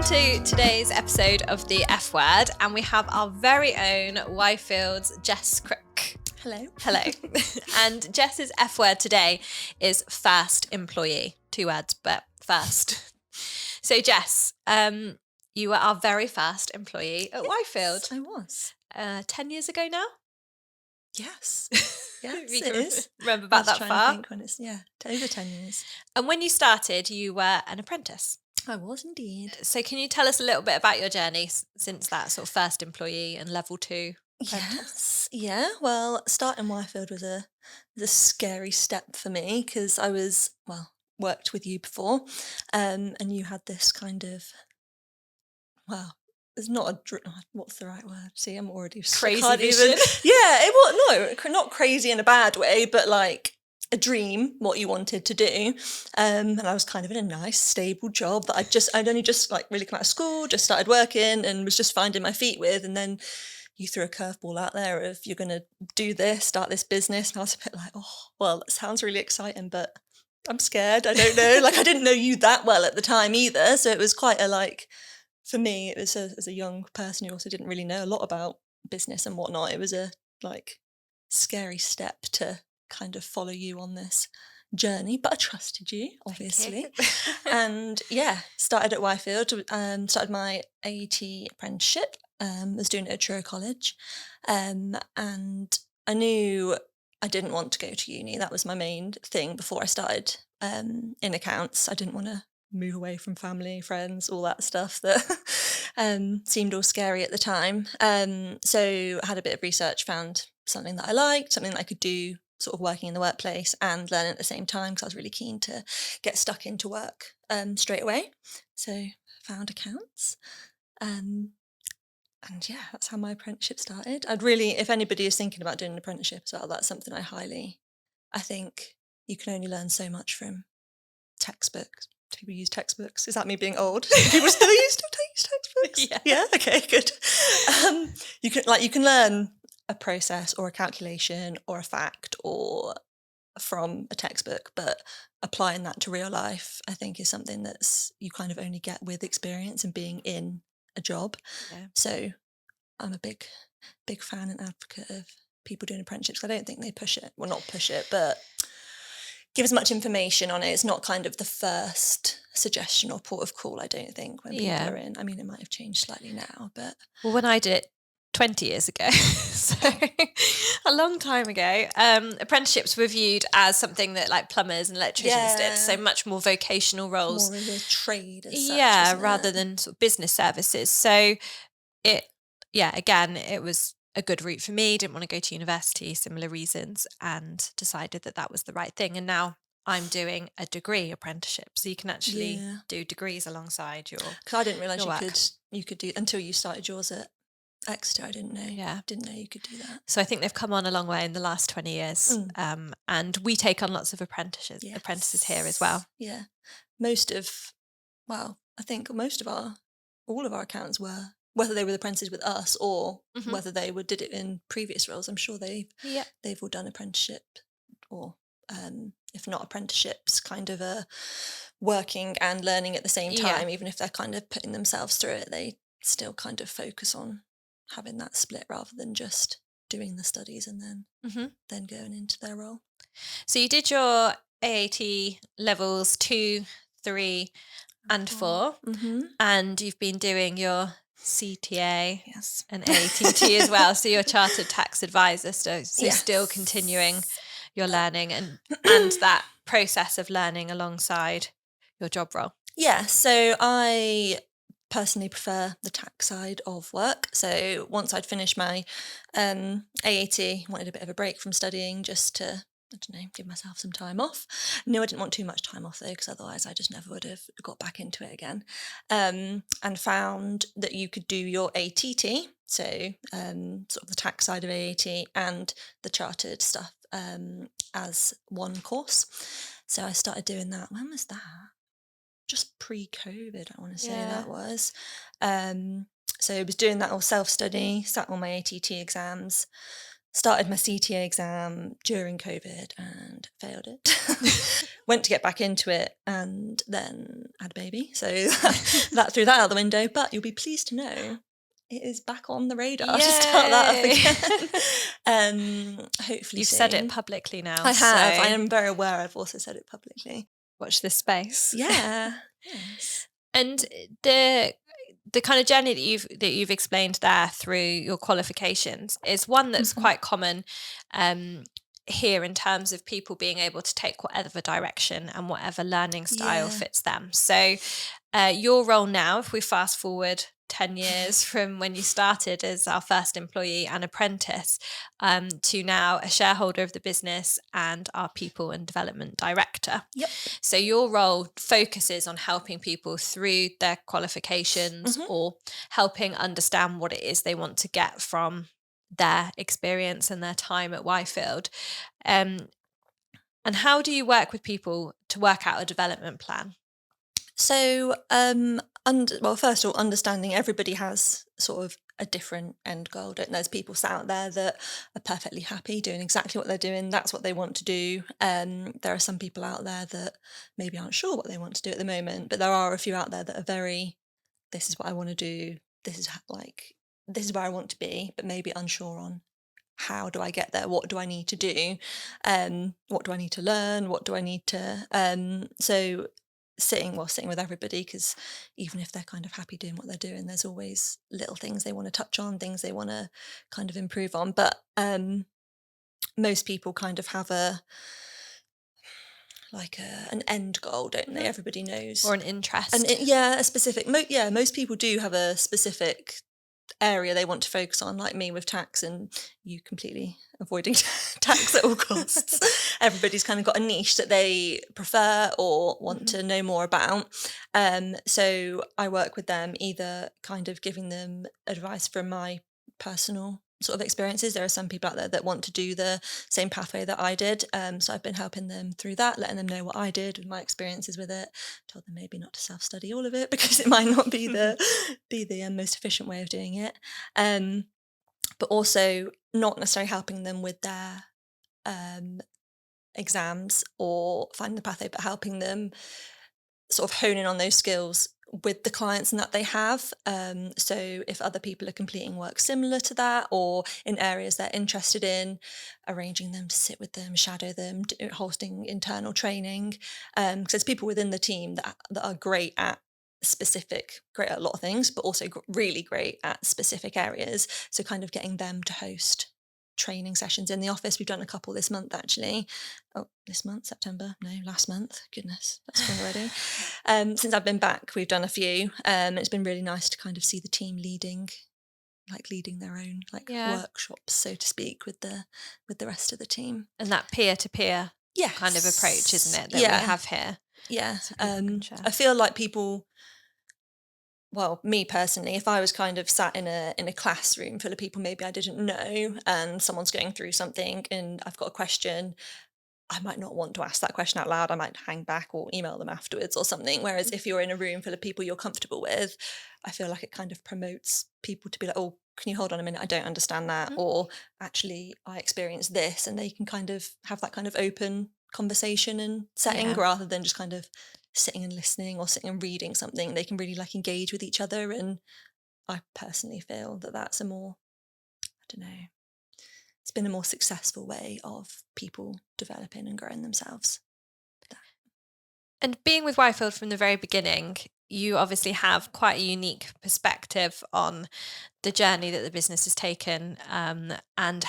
to today's episode of The F Word, and we have our very own Whyfield's Jess Crook. Hello. Hello. And Jess's F word today is first employee. 2 words, but first. So Jess, you were our very first employee at Whyfield. I was. 10 years ago now? Yes. Yes, It is. Remember about that far? To think when it's, over 10 years. And when you started, you were an apprentice. I was indeed. So can you tell us a little bit about your journey since that sort of first employee and level 2 apprentice? Yes. Yeah. Well, starting Whyfield was a scary step for me because I worked with you before, and you had this kind of, it's not what's the right word? See, I'm already Crazy vision. Yeah, not crazy in a bad way, but like a dream, what you wanted to do. And I was kind of in a nice, stable job that I'd only just like really come out of school, just started working and was just finding my feet with. And then you threw a curveball out there of you're going to do this, start this business. And I was a bit like, oh, well, that sounds really exciting, but I'm scared. I don't know. Like I didn't know you that well at the time either. So it was quite for me, it was as a young person who also didn't really know a lot about business and whatnot. It was a scary step to kind of follow you on this journey, but I trusted you, obviously. And started at Whyfield, started my AET apprenticeship, was doing it at Truro College, and I knew I didn't want to go to uni. That was my main thing before I started in accounts. I didn't want to move away from family, friends, all that stuff that seemed all scary at the time. So I had a bit of research, found something that I liked, something that I could do sort of working in the workplace and learning at the same time because I was really keen to get stuck into work straight away. So found accounts. And that's how my apprenticeship started. If anybody is thinking about doing an apprenticeship as well, that's something I think you can only learn so much from textbooks. People use textbooks. Is that me being old? People still use textbooks? Yeah. Okay, good. You can learn a process or a calculation or a fact or from a textbook, but applying that to real life, I think, is something that's you kind of only get with experience and being in a job. Yeah. So I'm a big fan and advocate of people doing apprenticeships. I don't think they push it. Well, not push it, but give as much information on it. It's not kind of the first suggestion or port of call, I don't think, when people are in. I mean, it might have changed slightly now, but... Well, when I did it 20 years ago, so a long time ago, apprenticeships were viewed as something that like plumbers and electricians did, so much more vocational roles. More of a trade as such, rather than sort of business services. So it was a good route for me. Didn't want to go to university, similar reasons, and decided that was the right thing. And now I'm doing a degree apprenticeship, so you can actually do degrees alongside your. Because I didn't realise you could do until you started yours at Exeter. I didn't know. Yeah, didn't know you could do that. So I think they've come on a long way in the last 20 years, and we take on lots of apprentices here as well. Yeah, I think all of our accountants were. Whether they were apprentices with us or whether they did it in previous roles, I'm sure they've all done apprenticeship or, if not apprenticeships, kind of a working and learning at the same time. Even if they're kind of putting themselves through it, they still kind of focus on having that split rather than just doing the studies and then going into their role. So you did your AAT levels 2, 3 and 4 and you've been doing your CTA and ATT as well, so you're chartered tax advisor, so still continuing your learning and that process of learning alongside your job role. So I personally prefer the tax side of work. So once I'd finished my AAT, wanted a bit of a break from studying just to give myself some time off. No, I didn't want too much time off though, because otherwise I just never would have got back into it again. And found that you could do your ATT, so sort of the tax side of AAT and the chartered stuff as one course. So I started doing that. When was that? Just pre-COVID, I want to say that was. So I was doing that all self-study, sat on my ATT exams, started my CTA exam during COVID and failed it. Went to get back into it and then had a baby. So that threw that out the window. But you'll be pleased to know it is back on the radar to start that up again. Hopefully You've soon. said it publicly now. I have. So I am very aware I've also said it publicly. watch this space. Yeah. Yes. And the kind of journey that you've explained there through your qualifications is one that's quite common here in terms of people being able to take whatever direction and whatever learning style fits them. So your role now, if we fast forward 10 years from when you started as our first employee and apprentice to now a shareholder of the business and our people and development director. Yep. So your role focuses on helping people through their qualifications or helping understand what it is they want to get from their experience and their time at Whyfield. And how do you work with people to work out a development plan? So, first of all, understanding everybody has sort of a different end goal. There's people sat out there that are perfectly happy doing exactly what they're doing. That's what they want to do. There are some people out there that maybe aren't sure what they want to do at the moment, but there are a few out there that are very, this is what I want to do. This is where I want to be, but maybe unsure on how do I get there? What do I need to do? What do I need to learn? What do I need to, so sitting with everybody, because even if they're kind of happy doing what they're doing, there's always little things they want to touch on, things they want to kind of improve on. But most people kind of have an end goal, don't they? Everybody knows. Or an interest. And a specific, most people do have a specific area they want to focus on, like me with tax, and you completely avoiding tax at all costs. Everybody's kind of got a niche that they prefer or want to know more about. So I work with them, either kind of giving them advice from my personal sort of experiences. There are some people out there that want to do the same pathway that I did. So I've been helping them through that, letting them know what I did with my experiences with it. Told them maybe not to self-study all of it because it might not be the most efficient way of doing it. But also not necessarily helping them with their exams or finding the pathway, but helping them sort of hone in on those skills with the clients and that they have. So if other people are completing work similar to that or in areas they're interested in, arranging them to sit with them, shadow them, hosting internal training. Because there's people within the team that are great at a lot of things, but also really great at specific areas. So kind of getting them to host training sessions in the office. We've done a couple this month, actually. September? No, last month. Goodness, that's spring already. Since I've been back, we've done a few. It's been really nice to kind of see the team leading their own workshops, so to speak, with the rest of the team. And that peer-to-peer kind of approach, isn't it, that we have here? Yeah. I feel like people, well, me personally, if I was kind of sat in a classroom full of people maybe I didn't know, and someone's going through something and I've got a question, I might not want to ask that question out loud. I might hang back or email them afterwards or something. Whereas if you're in a room full of people you're comfortable with, I feel like it kind of promotes people to be like, oh, can you hold on a minute? I don't understand that. Or actually, I experienced this, and they can kind of have that kind of open conversation and setting rather than just kind of sitting and listening or sitting and reading something. They can really engage with each other. And I personally feel that that's it's been a more successful way of people developing and growing themselves. And being with Whyfield from the very beginning, you obviously have quite a unique perspective on the journey that the business has taken and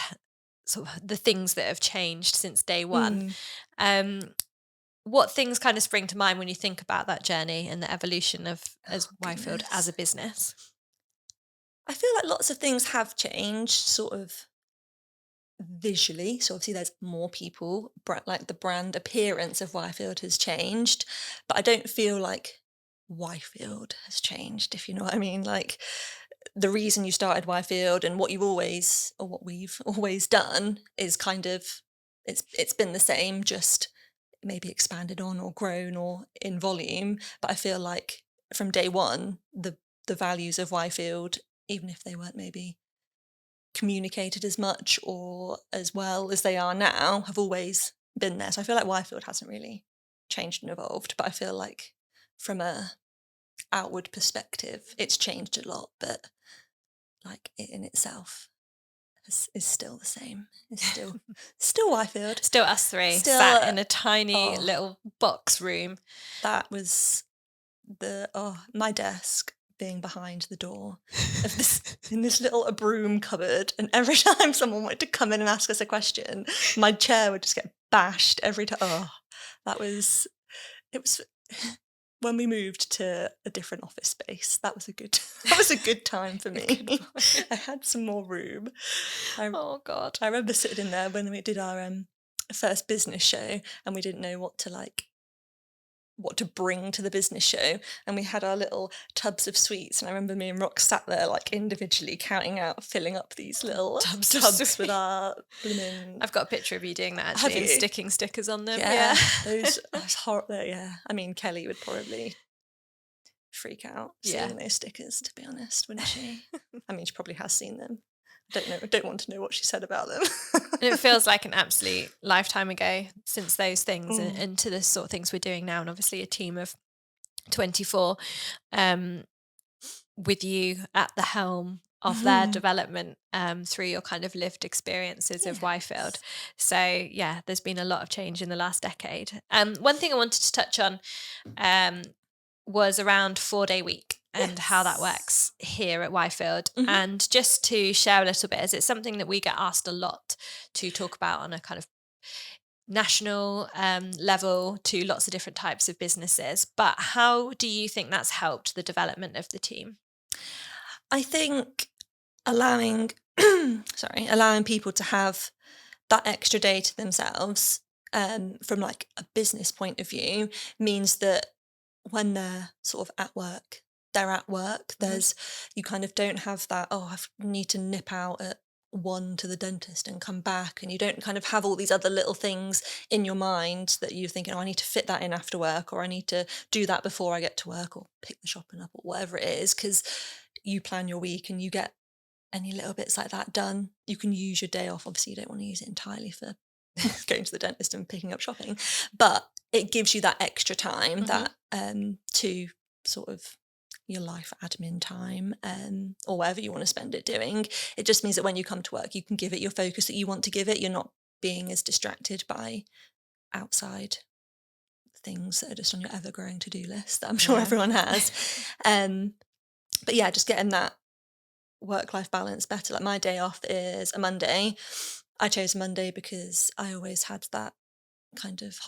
sort of the things that have changed since day one. What things kind of spring to mind when you think about that journey and the evolution of Whyfield as a business? I feel like lots of things have changed sort of visually. So obviously there's more people, the brand appearance of Whyfield has changed, but I don't feel like Whyfield has changed, if you know what I mean. Like the reason you started Whyfield and what we've always done is kind of, it's been the same, just maybe expanded on or grown or in volume. But I feel like from day one, the values of Whyfield, even if they weren't maybe communicated as much or as well as they are now have always been there. So I feel like Whyfield hasn't really changed and evolved, but I feel like from a outward perspective it's changed a lot, but like it in itself is still the same. It's still Whyfield. Still us three, Still, sat in a tiny little box room. That was my desk being behind the door of this in this little broom cupboard, and every time someone wanted to come in and ask us a question, my chair would just get bashed every time. It was when we moved to a different office space. That was a good time for me. I had some more room. Oh God. I remember sitting in there when we did our first business show, and we didn't know what to bring to the business show, and we had our little tubs of sweets, and I remember me and Rox sat there like individually filling up these little tubs with our blooming... I've got a picture of you doing that actually, and sticking stickers on them. Those horrible. I mean, Kelly would probably freak out seeing those stickers, to be honest, wouldn't she? I mean, she probably has seen them. I don't want to know what she said about them. And it feels like an absolute lifetime ago since those things and to the sort of things we're doing now, and obviously a team of 24 with you at the helm of their development through your kind of lived experiences of Whyfield. So there's been a lot of change in the last decade. One thing I wanted to touch on was around 4-day week and how that works here at Whyfield. And just to share a little bit, as it's something that we get asked a lot to talk about on a kind of national level to lots of different types of businesses. But how do you think that's helped the development of the team? I think allowing people to have that extra day to themselves from like a business point of view means that when they're sort of at work, they're at work. You kind of don't have that, I need to nip out at 1 to the dentist and come back, and you don't kind of have all these other little things in your mind that you're thinking, I need to fit that in after work, or I need to do that before I get to work, or pick the shopping up, or whatever it is, because you plan your week and you get any little bits like that done. You can use your day off. Obviously, you don't want to use it entirely for going to the dentist and picking up shopping, but it gives you that extra time that to sort of your life admin time or whatever you want to spend it doing. It just means that when you come to work, you can give it your focus that you want to give it. You're not being as distracted by outside things that are just on your ever-growing to-do list that I'm sure everyone has. But just getting that work-life balance better. Like my day off is a Monday. I chose Monday because I always had that kind of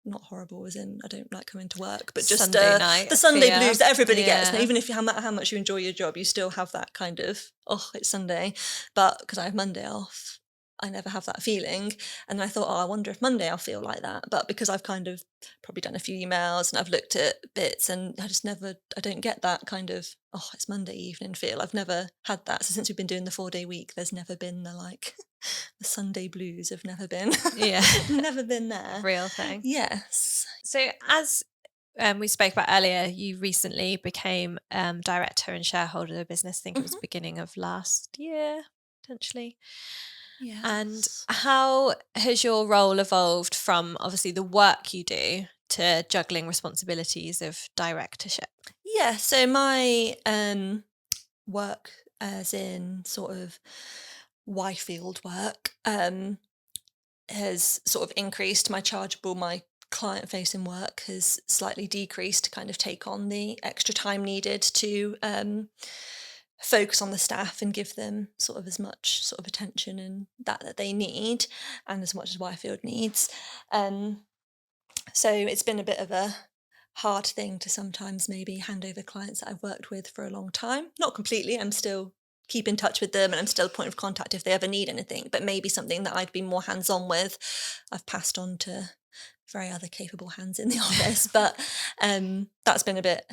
not horrible as in I don't like coming to work, but just Sunday night the Sunday blues that everybody gets. And even if how much you enjoy your job, you still have that kind of, it's Sunday. But because I have Monday off, I never have that feeling. And I thought, I wonder if Monday I'll feel like that. But because I've kind of probably done a few emails and I've looked at bits, and I don't get that kind of, it's Monday evening feel. I've never had that. So since we've been doing the 4-day week, there's never been the Sunday blues have never been. Never been there. Real thing. Yes. So as we spoke about earlier, you recently became director and shareholder of the business. I think it was beginning of last year, potentially. Yes. And how has your role evolved from obviously the work you do to juggling responsibilities of directorship? Yeah, so my work as in sort of Whyfield work has sort of increased. My client-facing work has slightly decreased to kind of take on the extra time needed to focus on the staff and give them sort of as much sort of attention and that they need, and as much as Whyfield needs. So it's been a bit of a hard thing to sometimes maybe hand over clients that I've worked with for a long time. Not completely, I'm still keep in touch with them and I'm still a point of contact if they ever need anything, but maybe something that I'd be more hands-on with, I've passed on to very other capable hands in the office. But that's been a bit,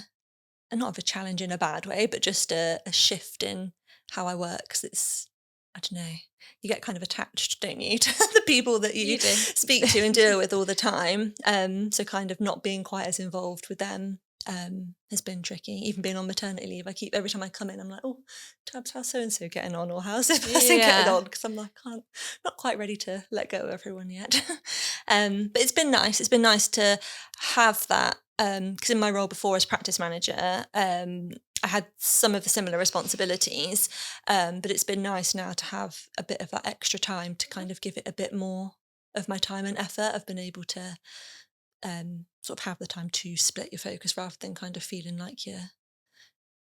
not of a challenge in a bad way, but just a shift in how I work. 'Cause it's, I don't know, you get kind of attached, don't you, to the people that you speak to and deal with all the time. So kind of not being quite as involved with them has been tricky. Even being on maternity leave, every time I come in, I'm like, oh, Tabs, how's so-and-so getting on? Or how's this person getting on? Because I'm like, not quite ready to let go of everyone yet. But it's been nice. It's been nice to have that. Because in my role before as practice manager, I had some of the similar responsibilities, but it's been nice now to have a bit of that extra time to kind of give it a bit more of my time and effort. I've been able to sort of have the time to split your focus rather than kind of feeling like you're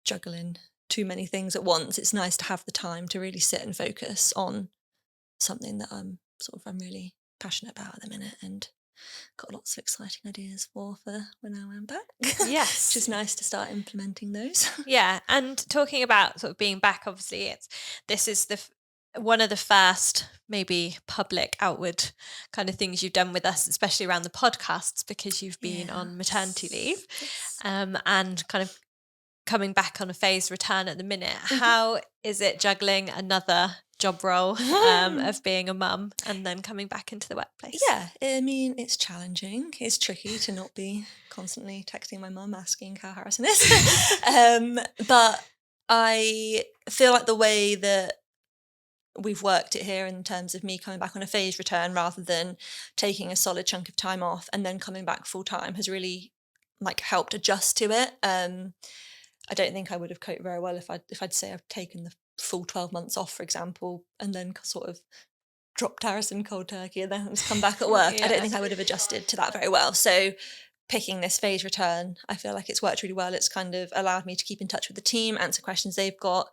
juggling too many things at once. It's nice to have the time to really sit and focus on something that I'm really passionate about at the minute, and got lots of exciting ideas for when I'm back. Yes. Which is nice to start implementing those. Yeah. And talking about sort of being back, obviously this is one of the first maybe public outward kind of things you've done with us, especially around the podcasts, because you've been on maternity leave. And kind of coming back on a phased return at the minute. How is it juggling another job role of being a mum and then coming back into the workplace? Yeah, I mean, it's challenging. It's tricky to not be constantly texting my mum asking how Harrison is. But I feel like the way that we've worked it here in terms of me coming back on a phased return rather than taking a solid chunk of time off and then coming back full time has really helped adjust to it. I don't think I would have coped very well if I'd say I've taken the full 12 months off, for example, and then sort of dropped Harrison cold turkey and then come back at work. I don't think I would have adjusted to that very well. So picking this phase return, I feel like it's worked really well. It's kind of allowed me to keep in touch with the team, answer questions they've got,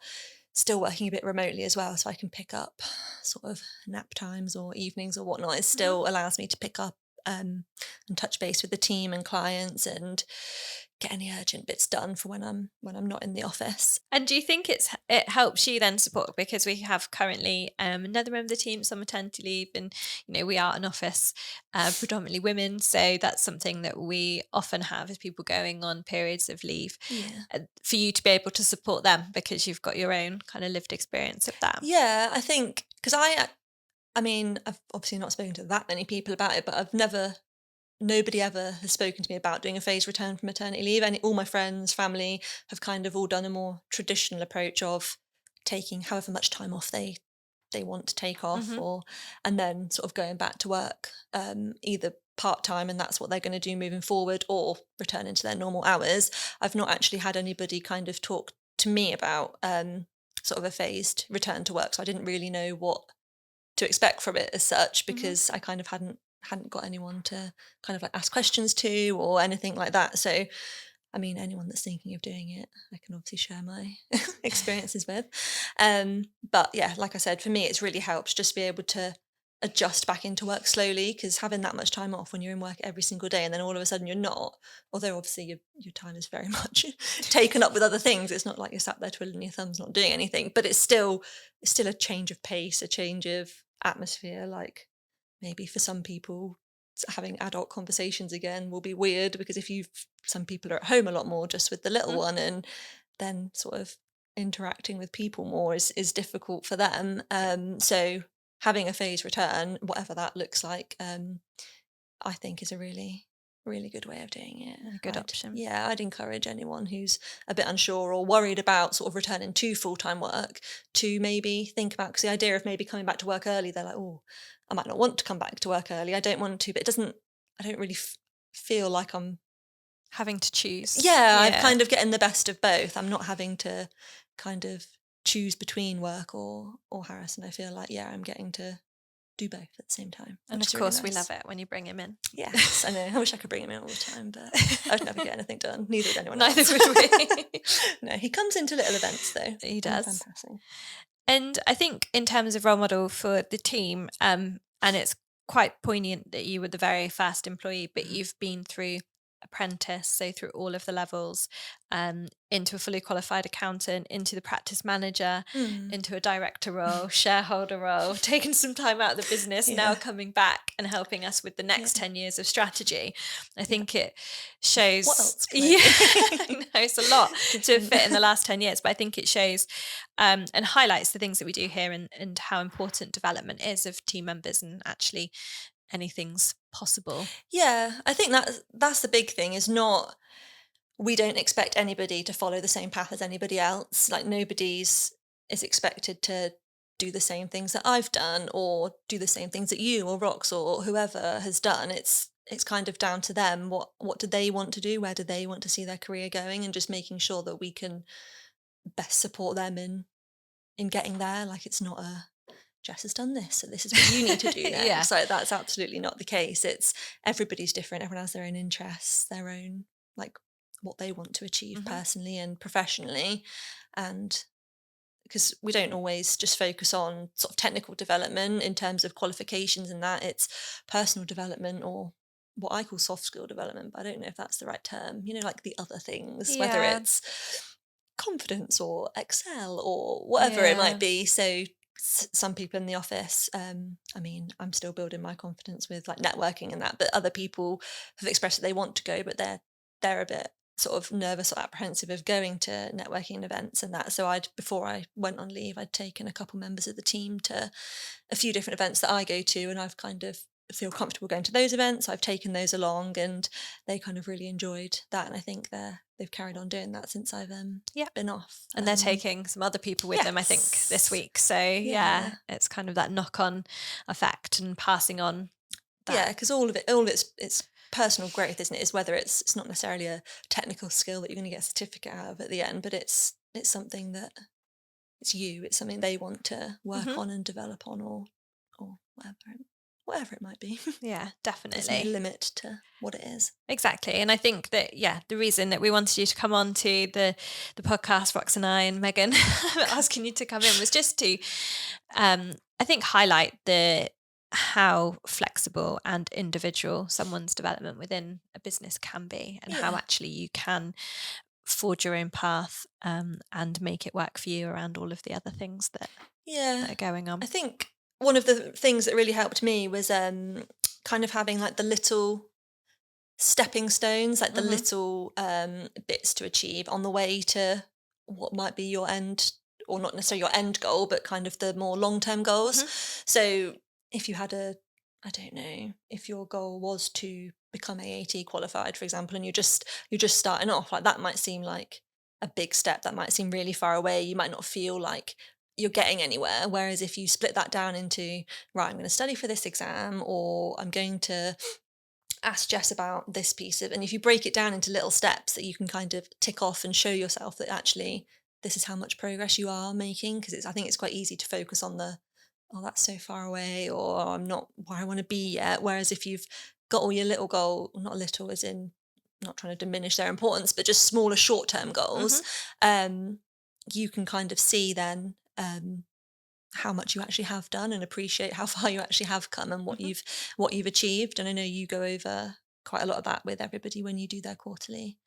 still working a bit remotely as well, so I can pick up sort of nap times or evenings or whatnot. It still allows me to pick up and touch base with the team and clients and get any urgent bits done for when I'm not in the office. And do you think it helps you then support, because we have currently another member of the team on maternity leave, and we are an office predominantly women, so that's something that we often have, is people going on periods of leave. For you to be able to support them because you've got your own kind of lived experience of that. Yeah, I think because I mean, I've obviously not spoken to that many people about it, but nobody ever has spoken to me about doing a phased return from maternity leave. And all my friends, family have kind of all done a more traditional approach of taking however much time off they want to take off, and then sort of going back to work, either part-time, and that's what they're going to do moving forward, or returning to their normal hours. I've not actually had anybody kind of talk to me about sort of a phased return to work, so I didn't really know what to expect from it as such, because I kind of hadn't got anyone to kind of ask questions to or anything like that. So I mean, anyone that's thinking of doing it, I can obviously share my experiences with. But yeah, like I said, for me it's really helped just be able to adjust back into work slowly, because having that much time off when you're in work every single day and then all of a sudden you're not, although obviously your time is very much taken up with other things, it's not like you're sat there twiddling your thumbs not doing anything, but it's still a change of pace, a change of atmosphere. Like maybe for some people having adult conversations again will be weird, because some people are at home a lot more just with the little one, and then sort of interacting with people more is difficult for them. So having a phased return, whatever that looks like, I think is a really, really good way of doing it. A good option. Yeah, I'd encourage anyone who's a bit unsure or worried about sort of returning to full-time work to maybe think about, because the idea of maybe coming back to work early, they're like, oh, I might not want to come back to work early. I don't want to, but I don't really feel like I'm having to choose. Yeah, I'm kind of getting the best of both. I'm not having to kind of choose between work or Harrison. I feel like, I'm getting to do both at the same time. And of course, we love it when you bring him in. Yes, I know. I wish I could bring him in all the time, but I'd never get anything done. Neither would anyone else. Neither would we. No, he comes into little events though. He does. And I think in terms of role model for the team, and it's quite poignant that you were the very first employee, but you've been through Apprentice, so through all of the levels, into a fully qualified accountant, into the practice manager, into a director role, shareholder role, taking some time out of the business, now coming back and helping us with the next 10 years of strategy. I think it shows... What else I know, it's a lot to fit in the last 10 years, but I think it shows and highlights the things that we do here, and how important development is of team members, and actually anything's possible. Yeah, I think that's the big thing, is not we don't expect anybody to follow the same path as anybody else. Like is expected to do the same things that I've done or do the same things that you or Rox or whoever has done. It's kind of down to them. What do they want to do? Where do they want to see their career going? And just making sure that we can best support them in getting there. Like, it's not Jess has done this, so this is what you need to do next. Yeah. So that's absolutely not the case. It's everybody's different. Everyone has their own interests, their own, like, what they want to achieve personally and professionally. And because we don't always just focus on sort of technical development in terms of qualifications and that, it's personal development, or what I call soft skill development, but I don't know if that's the right term, like the other things, whether it's confidence or Excel or whatever it might be. So some people in the office, I mean, I'm still building my confidence with like networking and that, but other people have expressed that they want to go, but they're a bit sort of nervous or apprehensive of going to networking events and that. So before I went on leave, I'd taken a couple members of the team to a few different events that I go to, and I've kind of feel comfortable going to those events. I've taken those along, and they kind of really enjoyed that, and I think they've carried on doing that since I've been off. And they're taking some other people with them, I think, this week. So it's kind of that knock-on effect and passing on that. Yeah, because all of it's personal growth, isn't it? Is whether it's not necessarily a technical skill that you're going to get a certificate out of at the end, but it's something that it's something they want to work on and develop on, or whatever it might be. Yeah, definitely. There's no limit to what it is. Exactly. And I think that, the reason that we wanted you to come on to the podcast, Rox and I and Megan, asking you to come in, was just to, I think, highlight how flexible and individual someone's development within a business can be, and how actually you can forge your own path and make it work for you around all of the other things that are going on. I think one of the things that really helped me was kind of having like the little stepping stones, like the little bits to achieve on the way to what might be your end, or not necessarily your end goal, but kind of the more long-term goals. So if you had I don't know, if your goal was to become AAT qualified, for example, and you're just starting off, like that might seem like a big step, that might seem really far away, you might not feel like you're getting anywhere. Whereas if you split that down into, right, I'm going to study for this exam, or I'm going to ask Jess about this piece of, and if you break it down into little steps that you can kind of tick off and show yourself that actually this is how much progress you are making, because I think it's quite easy to focus on that's so far away, or I'm not where I want to be yet. Whereas if you've got all your little goal, not little as in not trying to diminish their importance, but just smaller short-term goals, you can kind of see then how much you actually have done, and appreciate how far you actually have come, and what you've achieved. And I know you go over quite a lot of that with everybody when you do their quarterly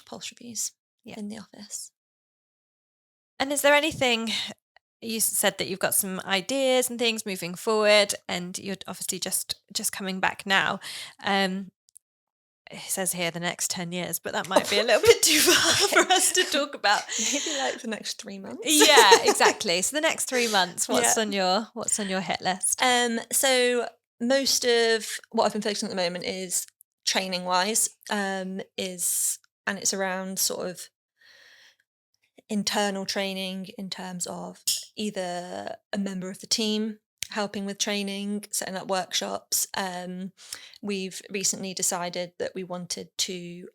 pulse reviews in the office. And is there anything, you said that you've got some ideas and things moving forward, and you're obviously just coming back now. It says here the next 10 years, but that might be a little bit too far for us to talk about. Maybe like the next 3 months. Yeah, exactly. So the next 3 months, what's on your hit list? So most of what I've been focusing on at the moment is training wise, and it's around sort of internal training in terms of either a member of the team helping with training, setting up workshops. We've recently decided that we wanted to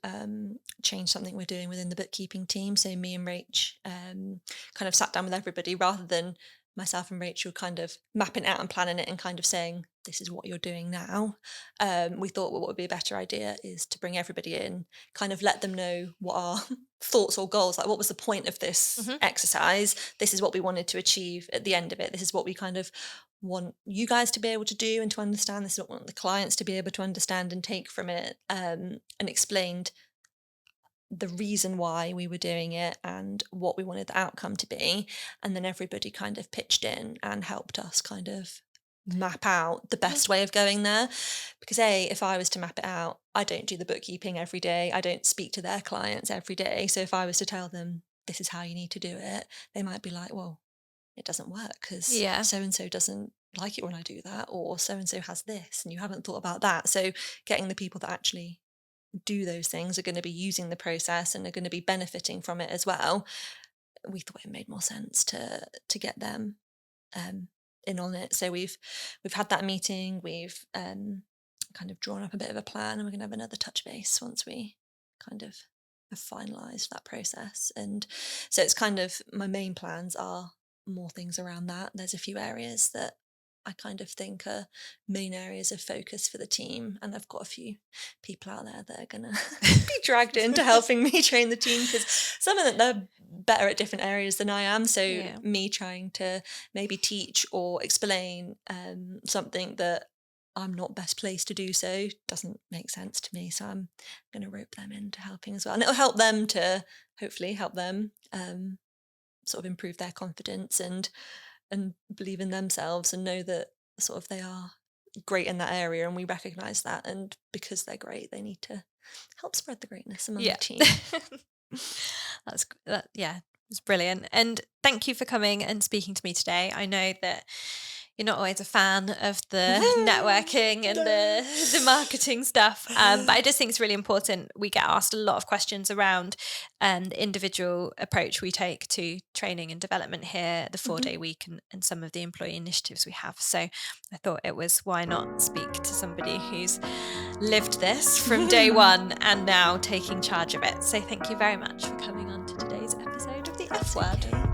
change something we're doing within the bookkeeping team. So me and Rach kind of sat down with everybody, rather than myself and Rachel kind of mapping it out and planning it and kind of saying, this is what you're doing now. We thought what would be a better idea is to bring everybody in, kind of let them know what our thoughts or goals, like what was the point of this exercise? This is what we wanted to achieve at the end of it. This is what we kind of want you guys to be able to do and to understand. This is what we want the clients to be able to understand and take from it, and explained the reason why we were doing it and what we wanted the outcome to be. And then everybody kind of pitched in and helped us kind of map out the best way of going there. Because if I was to map it out, I don't do the bookkeeping every day. I don't speak to their clients every day. So if I was to tell them this is how you need to do it, they might be like, well, it doesn't work because so-and-so doesn't like it when I do that, or so-and-so has this and you haven't thought about that. So getting the people that actually do those things, are going to be using the process and are going to be benefiting from it as well, we thought it made more sense to get them in on it. So we've had that meeting, we've kind of drawn up a bit of a plan, and we're going to have another touch base once we kind of have finalised that process. And so it's kind of, my main plans are more things around that. There's a few areas that I kind of think are main areas of focus for the team, and I've got a few people out there that are going to be dragged into helping me train the team, because some of them, they're better at different areas than I am. So me trying to maybe teach or explain something that I'm not best placed to do so doesn't make sense to me. So I'm going to rope them into helping as well, and it'll help them to hopefully help them sort of improve their confidence and believe in themselves, and know that sort of they are great in that area, and we recognise that, and because they're great, they need to help spread the greatness among the team. It's brilliant. And thank you for coming and speaking to me today. I know that you're not always a fan of the networking and the marketing stuff, but I just think it's really important. We get asked a lot of questions around the individual approach we take to training and development here, the 4-day week, and some of the employee initiatives we have. So I thought it was, why not speak to somebody who's lived this from day one and now taking charge of it. So thank you very much for coming on to today's episode of The F Word.